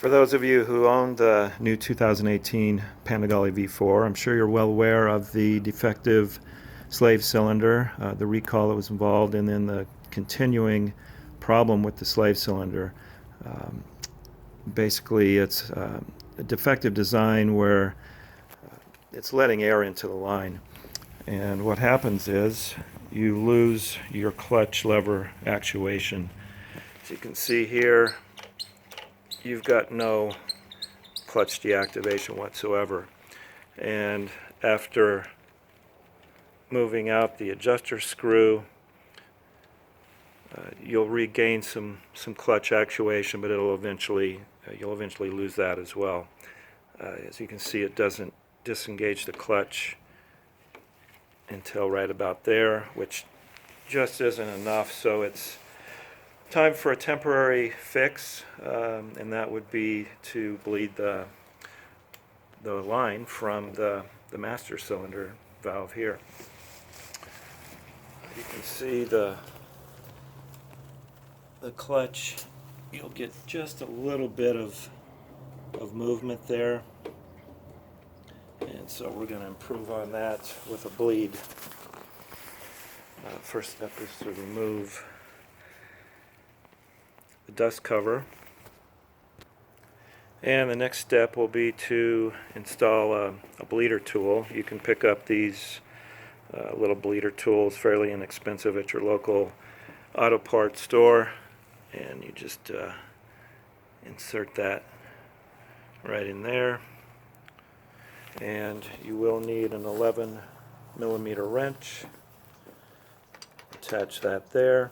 For those of you who own the new 2018 Panigale V4, I'm sure you're well aware of the defective slave cylinder, the recall that was involved, and then the continuing problem with the slave cylinder. Basically, it's a defective design where it's letting air into the line. And what happens is you lose your clutch lever actuation. As you can see here, you've got no clutch deactivation whatsoever. And after moving out the adjuster screw, you'll regain some clutch actuation, but you'll eventually lose that as well. As you can see, it doesn't disengage the clutch until right about there, which just isn't enough. So it's time for a temporary fix, and that would be to bleed the line from the master cylinder valve here. You can see the clutch, you'll get just a little bit of movement there, and so we're going to improve on that with a bleed. First step is to remove the dust cover, and the next step will be to install a bleeder tool. You can pick up these little bleeder tools, fairly inexpensive, at your local auto parts store, and you just insert that right in there. And you will need an 11mm wrench. Attach that there.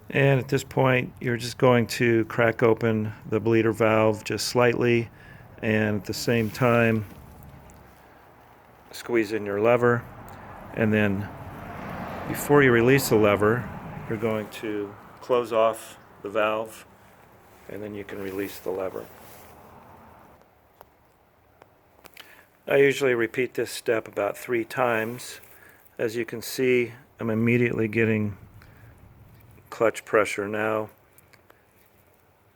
And at this point, you're just going to crack open the bleeder valve just slightly, and at the same time squeeze in your lever, and then before you release the lever, you're going to close off the valve, and then you can release the lever. I usually repeat this step about 3 times. As you can see, I'm immediately getting clutch pressure now,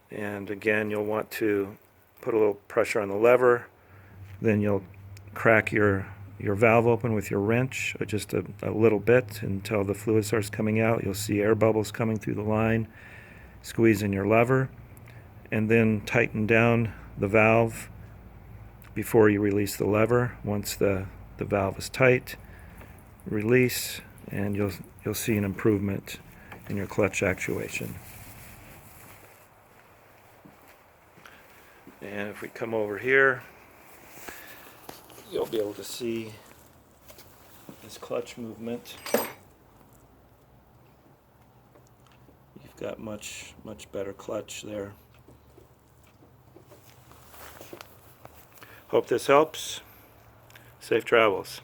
and again, you'll want to put a little pressure on the lever, then you'll crack your valve open with your wrench, just a little bit until the fluid starts coming out. You'll see air bubbles coming through the line. Squeeze in your lever, and then tighten down the valve before you release the lever. Once the valve is tight, release, and you'll see an improvement in your clutch actuation. And if we come over here, you'll be able to see this clutch movement. You've got much better clutch there. Hope this helps. Safe travels.